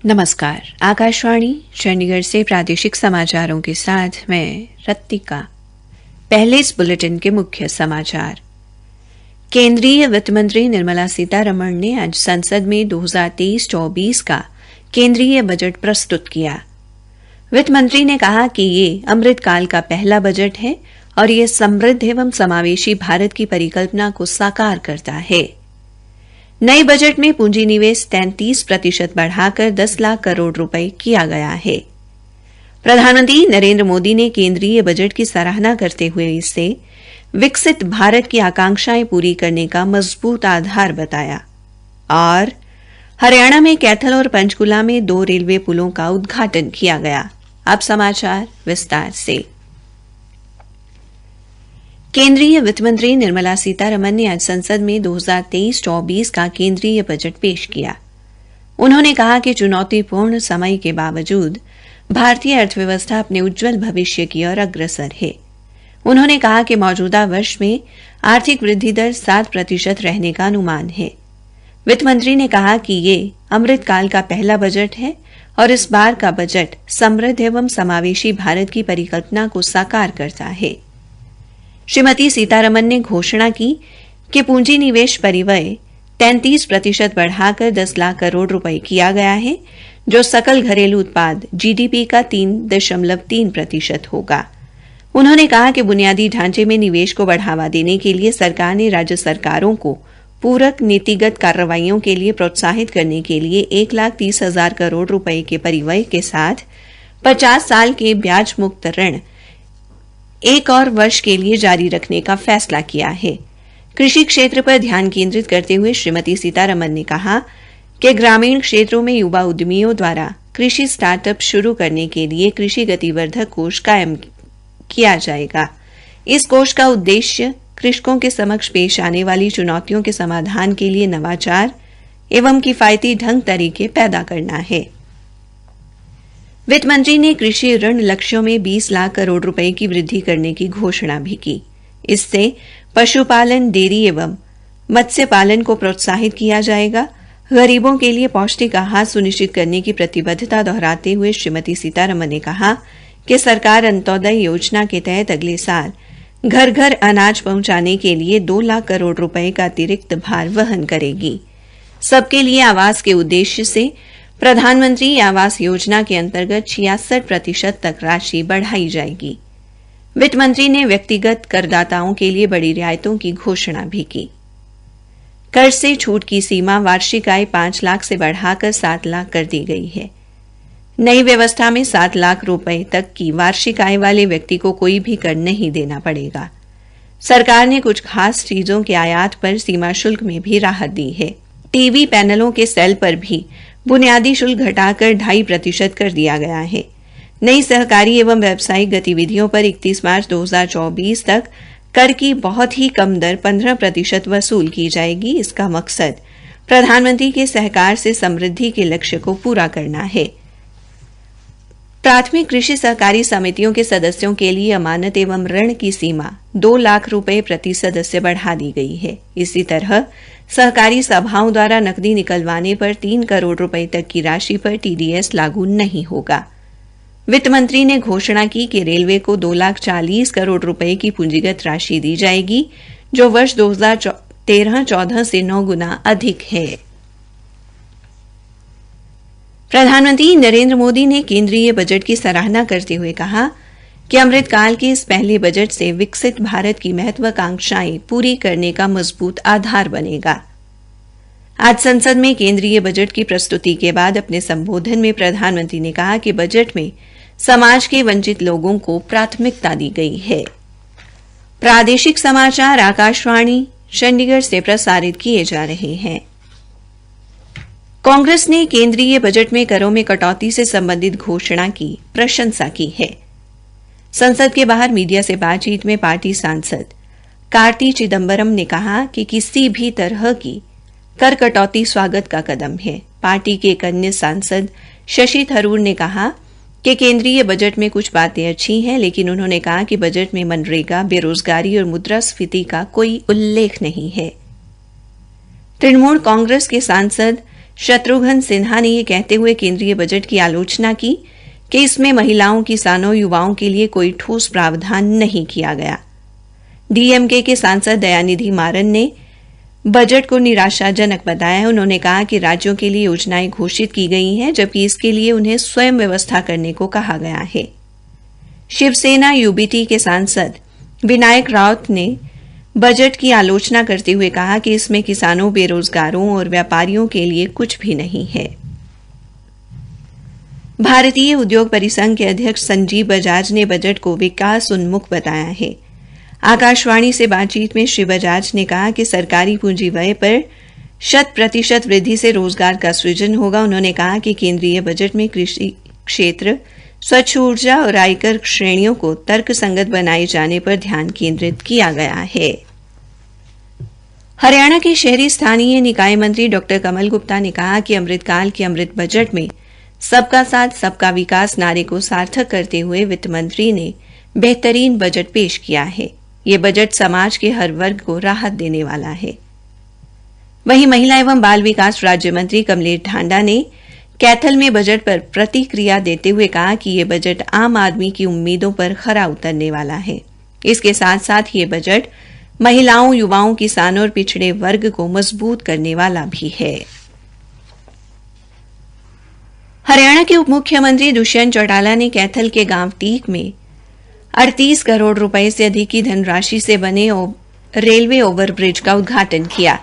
नमस्कार। आकाशवाणी चंडीगढ़ से प्रादेशिक समाचारों के साथ मैं रत्तिका। पहले इस बुलेटिन के मुख्य समाचार। केंद्रीय वित्त मंत्री निर्मला सीतारमण ने आज संसद में 2023-24 का केंद्रीय बजट प्रस्तुत किया। वित्त मंत्री ने कहा कि ये अमृतकाल का पहला बजट है और ये समृद्ध एवं समावेशी भारत की परिकल्पना को साकार करता है। नए बजट में पूंजी निवेश 33% बढ़ाकर 10 लाख करोड़ रुपए किया गया है। प्रधानमंत्री नरेंद्र मोदी ने केंद्रीय बजट की सराहना करते हुए इसे विकसित भारत की आकांक्षाएं पूरी करने का मजबूत आधार बताया और हरियाणा में कैथल और पंचकुला में 2 रेलवे पुलों का उद्घाटन किया गया। अब समाचार विस्तार से। केंद्रीय वित्त मंत्री निर्मला सीतारमण ने आज संसद में 2023-24 का केंद्रीय बजट पेश किया। उन्होंने कहा कि चुनौतीपूर्ण समय के बावजूद भारतीय अर्थव्यवस्था अपने उज्जवल भविष्य की ओर अग्रसर है। उन्होंने कहा कि मौजूदा वर्ष में आर्थिक वृद्धि दर 7% रहने का अनुमान है। वित्त मंत्री ने कहा कि ये अमृतकाल का पहला बजट है और इस बार का बजट समृद्ध एवं समावेशी भारत की परिकल्पना को साकार करता है। श्रीमती सीतारमण ने घोषणा की कि पूंजी निवेश परिव्यय 33% बढ़ाकर 10 लाख करोड़ रुपए किया गया है, जो सकल घरेलू उत्पाद जीडीपी का 3.3% होगा। उन्होंने कहा कि बुनियादी ढांचे में निवेश को बढ़ावा देने के लिए सरकार ने राज्य सरकारों को पूरक नीतिगत कार्रवाइयों के लिए प्रोत्साहित करने के लिए 1,30,000 करोड़ रुपए के परिव्यय के साथ 50 साल के ब्याज मुक्त ऋण एक और वर्ष के लिए जारी रखने का फैसला किया है। कृषि क्षेत्र पर ध्यान केंद्रित करते हुए श्रीमती सीतारमण ने कहा कि ग्रामीण क्षेत्रों में युवा उद्यमियों द्वारा कृषि स्टार्टअप शुरू करने के लिए कृषि गतिवर्धक कोष कायम किया जाएगा। इस कोष का उद्देश्य कृषकों के समक्ष पेश आने वाली चुनौतियों के समाधान के लिए नवाचार एवं किफायती ढंग तरीके पैदा करना है। वित्त मंत्री ने कृषि ऋण लक्ष्यों में 20 लाख करोड़ रुपए की वृद्धि करने की घोषणा भी की। इससे पशुपालन, डेयरी एवं मत्स्य पालन को प्रोत्साहित किया जाएगा। गरीबों के लिए पौष्टिक आहार सुनिश्चित करने की प्रतिबद्धता दोहराते हुए श्रीमती सीतारमण ने कहा कि सरकार अंत्योदय योजना के तहत अगले साल घर घर अनाज पहुंचाने के लिए 2 लाख करोड़ रुपए का अतिरिक्त भार वहन करेगी। सबके लिए आवास के उद्देश्य से प्रधानमंत्री आवास योजना के अंतर्गत 66% तक राशि बढ़ाई जाएगी। वित्त मंत्री ने व्यक्तिगत करदाताओं के लिए बड़ी रियायतों की घोषणा भी की। कर से छूट की सीमा वार्षिक आय 5 लाख से बढ़ाकर 7 लाख कर दी गई है। नई व्यवस्था में 7 लाख रुपए तक की वार्षिक आय वाले व्यक्ति को कोई भी कर नहीं देना पड़ेगा। सरकार ने कुछ खास चीजों के आयात पर सीमा शुल्क में भी राहत दी है। टीवी पैनलों के सेल पर भी बुनियादी शुल्क घटाकर 2.5% कर दिया गया है। नई सहकारी एवं व्यावसायिक गतिविधियों पर 31 मार्च 2024 तक कर की बहुत ही कम दर 15% वसूल की जाएगी। इसका मकसद प्रधानमंत्री के सहकार से समृद्धि के लक्ष्य को पूरा करना है। प्राथमिक कृषि सहकारी समितियों के सदस्यों के लिए अमानत एवं ऋण की सीमा 2 लाख रुपए प्रति सदस्य बढ़ा दी गई है। इसी तरह सहकारी सभाओं द्वारा नकदी निकलवाने पर 3 करोड़ रुपए तक की राशि पर टीडीएस लागू नहीं होगा। वित्त मंत्री ने घोषणा की कि रेलवे को 2,40,000 करोड़ रुपए की पूंजीगत राशि दी जाएगी, जो वर्ष 2013-14 से 9 गुना अधिक है। प्रधानमंत्री नरेंद्र मोदी ने केंद्रीय बजट की सराहना करते हुए कहा कि अमृतकाल के इस पहले बजट से विकसित भारत की महत्वाकांक्षाएं पूरी करने का मजबूत आधार बनेगा। आज संसद में केंद्रीय बजट की प्रस्तुति के बाद अपने संबोधन में प्रधानमंत्री ने कहा कि बजट में समाज के वंचित लोगों को प्राथमिकता दी गई है। प्रादेशिक समाचार आकाशवाणी चंडीगढ़ से प्रसारित किए जा रहे हैं। कांग्रेस ने केंद्रीय बजट में करों में कटौती से संबंधित घोषणा की प्रशंसा की है। संसद के बाहर मीडिया से बातचीत में पार्टी सांसद कार्ति चिदंबरम ने कहा कि किसी भी तरह की कर कटौती स्वागत का कदम है। पार्टी के एक अन्य सांसद शशि थरूर ने कहा कि केंद्रीय बजट में कुछ बातें अच्छी हैं, लेकिन उन्होंने कहा कि बजट में मनरेगा, बेरोजगारी और मुद्रास्फीति का कोई उल्लेख नहीं है। तृणमूल कांग्रेस के सांसद शत्रुघ्न सिन्हा ने यह कहते हुए केंद्रीय बजट की आलोचना की कि इसमें महिलाओं, किसानों, युवाओं के लिए कोई ठोस प्रावधान नहीं किया गया। डीएमके के सांसद दयानिधि मारन ने बजट को निराशाजनक बताया। उन्होंने कहा कि राज्यों के लिए योजनाएं घोषित की गई हैं, जबकि इसके लिए उन्हें स्वयं व्यवस्था करने को कहा गया है। शिवसेना यूबीटी के सांसद विनायक राउत ने बजट की आलोचना करते हुए कहा कि इसमें किसानों, बेरोजगारों और व्यापारियों के लिए कुछ भी नहीं है। भारतीय उद्योग परिसंघ के अध्यक्ष संजीव बजाज ने बजट को विकास उन्मुख बताया है। आकाशवाणी से बातचीत में श्री बजाज ने कहा कि सरकारी पूंजी व्यय पर 100% वृद्धि से रोजगार का सृजन होगा। उन्होंने कहा कि केंद्रीय बजट में कृषि क्षेत्र, स्वच्छ ऊर्जा और आयकर श्रेणियों को तर्कसंगत बनाए जाने पर ध्यान केंद्रित किया गया है। हरियाणा के शहरी स्थानीय निकाय मंत्री डॉ कमल गुप्ता ने कहा कि अमृतकाल के अमृत बजट में सबका साथ सबका विकास नारे को सार्थक करते हुए वित्त मंत्री ने बेहतरीन बजट पेश किया है। यह बजट समाज के हर वर्ग को राहत देने वाला है। वहीं महिला एवं बाल विकास राज्य मंत्री कमलेश ढांडा ने कैथल में बजट पर प्रतिक्रिया देते हुए कहा कि यह बजट आम आदमी की उम्मीदों पर खरा उतरने वाला है। इसके साथ साथ यह बजट महिलाओं, युवाओं, किसानों और पिछड़े वर्ग को मजबूत करने वाला भी है। हरियाणा के उप मुख्यमंत्री दुष्यंत चौटाला ने कैथल के गांव टीक में 38 करोड़ रुपए से अधिक की धनराशि से बने रेलवे ओवरब्रिज का उद्घाटन किया।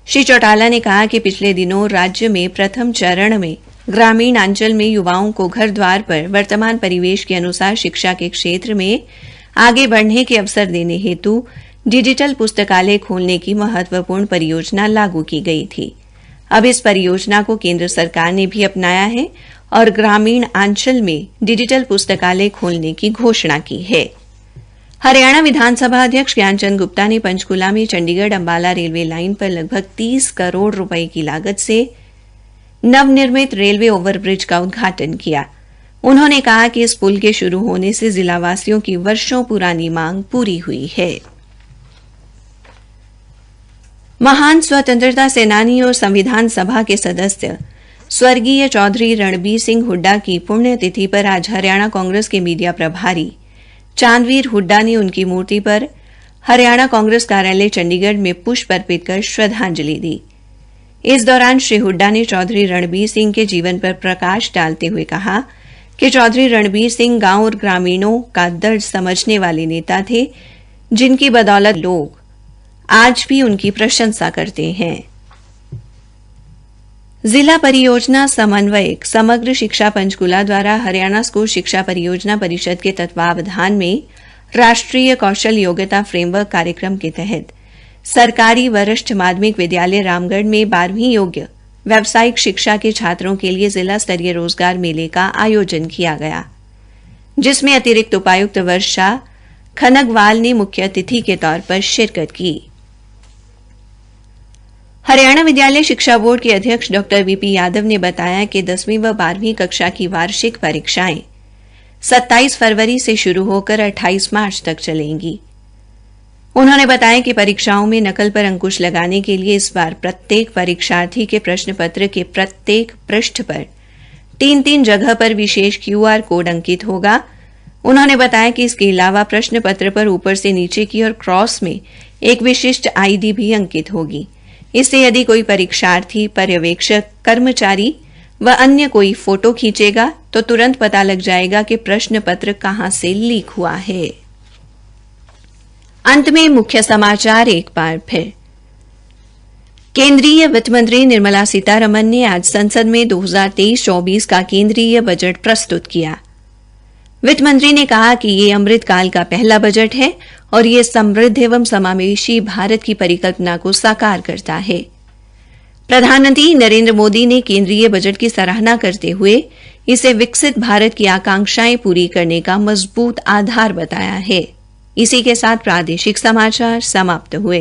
श्री चौटाला ने कहा कि पिछले दिनों राज्य में प्रथम चरण में ग्रामीण अंचल में युवाओं को घर द्वार पर वर्तमान परिवेश के अनुसार शिक्षा के क्षेत्र में आगे बढ़ने के अवसर देने हेतु डिजिटल पुस्तकालय खोलने की महत्वपूर्ण परियोजना लागू की गई थी। अब इस परियोजना को केंद्र सरकार ने भी अपनाया है और ग्रामीण अंचल में डिजिटल पुस्तकालय खोलने की घोषणा की है। हरियाणा विधानसभा अध्यक्ष ज्ञानचंद गुप्ता ने पंचकुला में चंडीगढ़ अंबाला रेलवे लाइन पर लगभग 30 करोड़ रुपए की लागत से नवनिर्मित रेलवे ओवरब्रिज का उद्घाटन किया। उन्होंने कहा कि इस पुल के शुरू होने से जिलावासियों की वर्षों पुरानी मांग पूरी हुई है। महान स्वतंत्रता सेनानी और संविधान सभा के सदस्य स्वर्गीय चौधरी रणबीर सिंह हुड्डा की पुण्यतिथि पर आज हरियाणा कांग्रेस के मीडिया प्रभारी चांदवीर हुड्डा ने उनकी मूर्ति पर हरियाणा कांग्रेस कार्यालय चंडीगढ़ में पुष्प अर्पित कर श्रद्धांजलि दी। इस दौरान श्री हुड्डा ने चौधरी रणबीर सिंह के जीवन पर प्रकाश डालते हुए कहा कि चौधरी रणबीर सिंह गांव और ग्रामीणों का दर्द समझने वाले नेता थे, जिनकी बदौलत लोग आज भी उनकी प्रशंसा करते हैं। जिला परियोजना समन्वयक समग्र शिक्षा पंचकुला द्वारा हरियाणा स्कूल शिक्षा परियोजना परिषद के तत्वावधान में राष्ट्रीय कौशल योग्यता फ्रेमवर्क कार्यक्रम के तहत सरकारी वरिष्ठ माध्यमिक विद्यालय रामगढ़ में 12वीं योग्य व्यावसायिक शिक्षा के छात्रों के लिए जिला स्तरीय रोजगार मेले का आयोजन किया गया, जिसमें अतिरिक्त उपायुक्त वर्षा खनगवाल ने मुख्य अतिथि के तौर पर शिरकत की। हरियाणा विद्यालय शिक्षा बोर्ड के अध्यक्ष डॉ वीपी यादव ने बताया कि 10वीं व 12वीं कक्षा की वार्षिक परीक्षाएं 27 फरवरी से शुरू होकर 28 मार्च तक चलेंगी। उन्होंने बताया कि परीक्षाओं में नकल पर अंकुश लगाने के लिए इस बार प्रत्येक परीक्षार्थी के प्रश्न पत्र के प्रत्येक पृष्ठ पर 3-3 जगह पर विशेष क्यूआर कोड अंकित होगा। उन्होंने बताया कि इसके अलावा प्रश्न पत्र पर ऊपर से नीचे की ओर क्रॉस में एक विशिष्ट आईडी भी अंकित होगी। इससे यदि कोई परीक्षार्थी, पर्यवेक्षक, कर्मचारी व अन्य कोई फोटो खींचेगा तो तुरंत पता लग जाएगा कि प्रश्न पत्र कहां से लीक हुआ है। अंत में मुख्य समाचार एक बार फिर। केंद्रीय वित्त मंत्री निर्मला सीतारमण ने आज संसद में 2023-24 का केंद्रीय बजट प्रस्तुत किया। वित्त मंत्री ने कहा कि ये अमृतकाल का पहला बजट है और ये समृद्ध एवं समावेशी भारत की परिकल्पना को साकार करता है। प्रधानमंत्री नरेंद्र मोदी ने केंद्रीय बजट की सराहना करते हुए इसे विकसित भारत की आकांक्षाएं पूरी करने का मजबूत आधार बताया है। इसी के साथ प्रादेशिक समाचार समाप्त हुए।